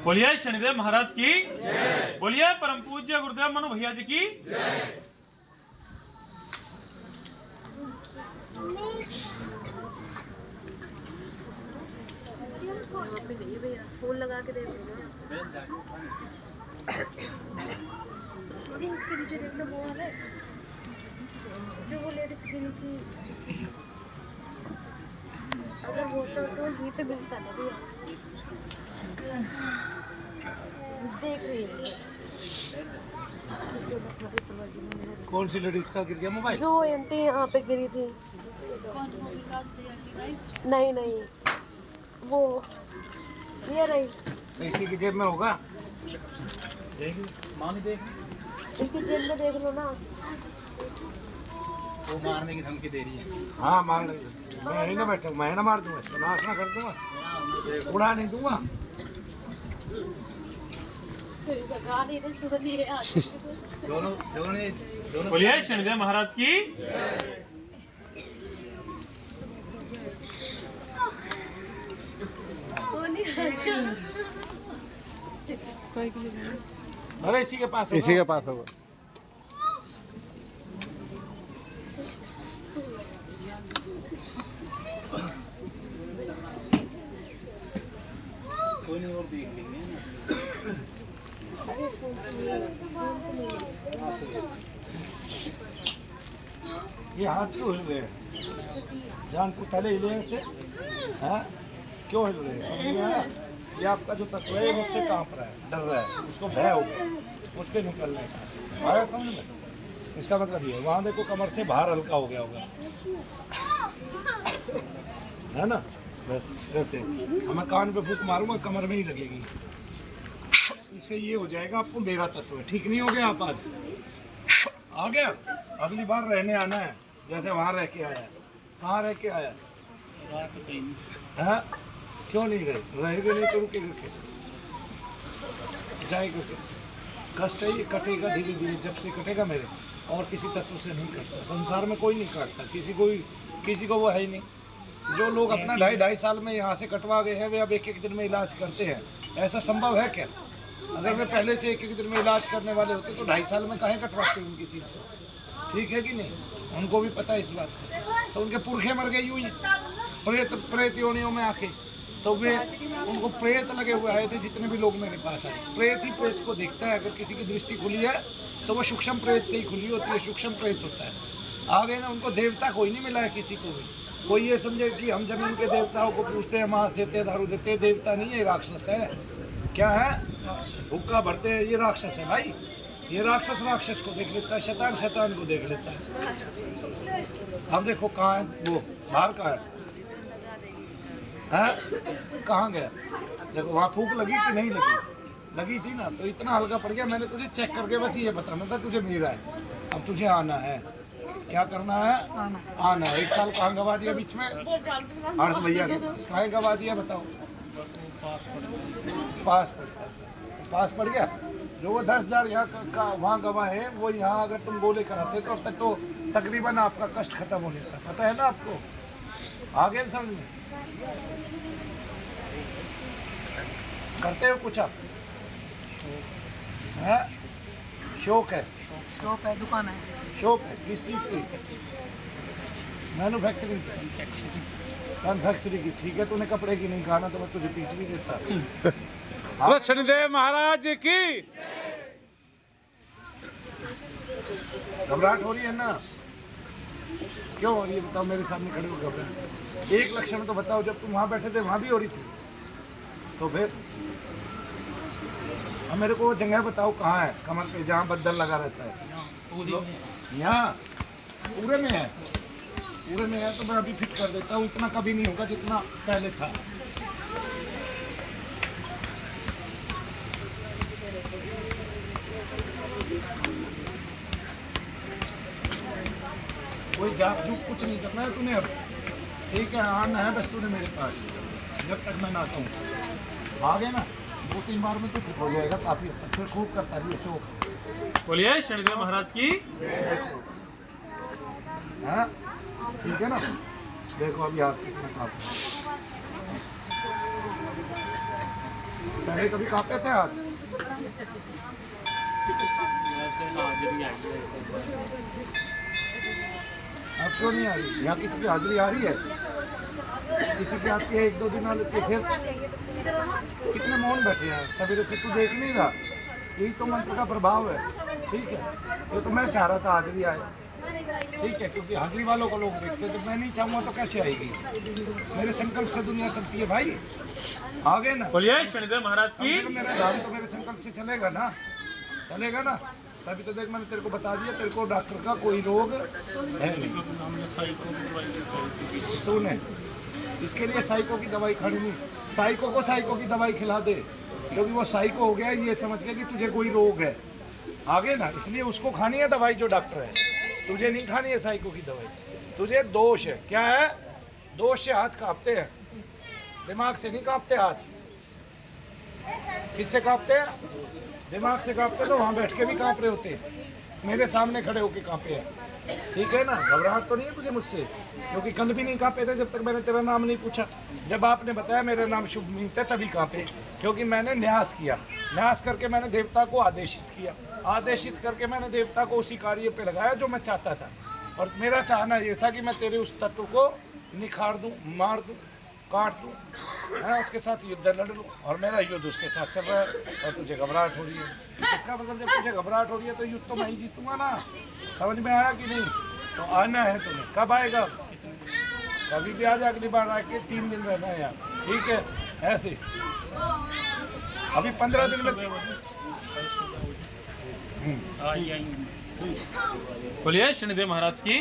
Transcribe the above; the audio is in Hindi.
बोलिए शनिदेव महाराज की जय। बोलिए परम पूज्य गुरुदेव मनु भैया जी की जय। फूल लगा के देख लो इसके नीचे देख लो वो वाले जो वो लेडीज की अगर वो तो यहीं पे मिलता ना भैया देख रही है। कौन सी लेडीज का गिर गया मोबाइल? जो आंटी यहाँ पे गिरी थी। नहीं नहीं वो ये रही इसी की जेब में होगा। देख मामी देख इसकी जेब में देख लो ना। वो मारने की धमकी दे रही है। हाँ मार रही है। मैं यही ना बैठा, मैं ना मार दूंगा, नाश ना कर दूंगा, उड़ा नहीं दूंगा। दोनों बोलिए शनिदेव महाराज की अरे इसी के पास होगा। कोई नहीं और देख लेंगे। ये हाथ क्यों हिल रहे हैं? जान को पहले हिले से हाँ क्यों हिल रहे हैं? समझ में आया? ये आपका जो तत्व है मुझसे कांप रहा है, डर रहा है, उसको भय हो गया उसके निकलने का। आया समझ में? इसका मतलब ये है वहाँ देखो कमर से बाहर हल्का हो गया होगा, है ना? बस ऐसे मैं कान पे फूंक मारूंगा कमर में ही लगेगी, इससे ये हो जाएगा आपको मेरा तत्व है। ठीक नहीं हो गया? आप आज आ गया, अगली बार रहने आना है जैसे वहाँ रह के आया। कहाँ रह के आया? हाँ क्यों नहीं रहे? रहेगा नहीं तो रुकेगा कैसे? जाएगा कैसे? कष्ट है ये, कटेगा धीरे धीरे, जब से कटेगा मेरे और किसी तत्व से नहीं कटता। संसार में कोई नहीं काटता, किसी को वो है ही नहीं। जो लोग अपना 2.5 साल में यहाँ से कटवा गए हैं वे अब एक दिन में इलाज करते हैं। ऐसा संभव है क्या? अगर वे पहले से एक दिन में इलाज करने वाले होते तो 2.5 साल में काहे कटवाते उनकी चीज़ को? ठीक है कि नहीं? उनको भी पता है इस बात का। तो उनके पुरखे मर गए यूं ही प्रेत योनियों में आके, तो वे उनको प्रेत लगे हुए आए थे। जितने भी लोग मेरे पास आए, प्रेत ही प्रेत को देखता है। अगर किसी की दृष्टि खुली है तो वो सूक्ष्म प्रेत से ही खुली होती है, सूक्ष्म प्रेत होता है। आगे ना उनको देवता कोई नहीं मिला है किसी को भी। कोई ये समझे कि हम जमीन के देवताओं को पूछते हैं, मांस देते हैं, दारू देते हैं। देवता नहीं है, राक्षस है। क्या है? हुक्का भरते हैं, ये राक्षस है भाई। ये राक्षस को देख लेता है, शैतान को देख लेता है। अब देखो कहाँ है वो, बाहर कहाँ है? कहाँ गया? देखो वहाँ फूंक लगी कि नहीं लगी? लगी थी ना, तो इतना हल्का पड़ गया। मैंने तुझे चेक करके बस ये बताना था तुझे मेरा है। अब तुझे आना है। क्या करना है? आना है। 1 साल कहाँ गवा दिया बीच में? हर्ष भैया के कहाँ गवा दिया बताओ? पास पड़ गया। जो वो 10,000 यहाँ का वहाँ गवा है, वो यहाँ अगर तुम गोले कराते तो अब तक तो तकरीबन आपका कष्ट खत्म हो जाता। पता है ना आपको? आ गया समझ में? करते हो कुछ आप? है? शौक है, दुकान है। शौक है किस चीज़ की? मैन्युफैक्चरिंग की। ठीक है, तूने कपड़े की नहीं कहा ना तो मैं तुझे पीट भी देता। हाँ? शनिदेव महाराज की घबराहट हो रही है ना? क्यों हो रही है बताओ? मेरे सामने खड़े हो घबराहट। एक लक्षण तो बताओ, जब तुम वहाँ बैठे थे वहाँ भी हो रही थी तो फिर? अब मेरे को वो जगह बताओ कहाँ है कमर पे जहाँ बद्दल लगा रहता है? यहाँ पूरे में है। पूरे में है तो मैं अभी फिट कर देता हूँ। इतना कभी नहीं होगा जितना पहले था। कोई जाप जूप कुछ नहीं करना है तूने अब। ठीक है, आना है बस तूने मेरे पास जब तक मैं ना आता हूँ। आ गए ना 2-3 बार में तो ठीक हो जाएगा काफी। फिर खूब करता रही ऐसे। बोलिए शनिदेव महाराज की। हाँ ठीक है ना? देखो अभी आप कितना काफी पहले कभी कांपे थे हाथ? अब क्यों नहीं आ रही? यहाँ किसी की हाजिरी आ रही है? किसी की आती है, 1-2 दिन आ लेती है, फिर कितने मौन बैठे हैं सवेरे से, तू देख नहीं रहा? यही तो मंत्र का प्रभाव है। ठीक है, तो मैं चाह रहा था हाजिरी आए, ठीक है, क्योंकि हाजिरी वालों को लोग देखते हैं, तो मैं नहीं चाहूँगा तो कैसे आएगी? मेरे संकल्प से दुनिया चलती है भाई, आ गए ना? बोलिए शनिदेव महाराज की। मेरा धाम तो मेरे संकल्प से चलेगा ना, चलेगा ना? तभी तो देख मैंने तेरे को बता दिया, तेरे को डॉक्टर का कोई रोग है नहीं। तूने इसके लिए साइको की दवाई खानी नहीं, साइको को साइको की दवाई खिला दे, क्योंकि वो साइको हो गया, ये समझ गया कि तुझे कोई रोग है, आगे ना, इसलिए उसको खानी है दवाई जो डॉक्टर है, तुझे नहीं खानी है साइको की दवाई। तुझे दोष है, क्या है? दोष से हाथ कांपते हैं, दिमाग से नहीं कांपते हाथ। किससे कांपते हैं? दिमाग से कांपते, तो वहाँ बैठ के भी कांप रहे होते, मेरे सामने खड़े होके कांपे हैं, ठीक है ना? घबराहट तो नहीं है तुझे मुझसे, क्योंकि कल भी नहीं कांपे थे जब तक मैंने तेरा नाम नहीं पूछा। जब आपने बताया मेरा नाम शुभमीत है तभी कांपे, क्योंकि मैंने न्यास किया, न्यास करके मैंने देवता को आदेशित किया, आदेशित करके मैंने देवता को उसी कार्य पे लगाया जो मैं चाहता था। और मेरा चाहना ये था कि मैं तेरे उस तत्व को निखार दूँ, मार दूँ, काट दूँ, है उसके साथ युद्ध लड़ लूँ, और मेरा युद्ध उसके साथ चल रहा है, और तुझे घबराहट हो रही है। इसका मतलब जब तुझे घबराहट हो रही है तो युद्ध तो मैं ही जीतूंगा ना। समझ में आया कि नहीं? तो आना है तुम्हें, कब आएगा? कभी भी आ जा, अगली बार आके 3 दिन रहना है यहाँ, ठीक है? ऐसे अभी 15 दिन में। बोलिए शनिदेव महाराज की।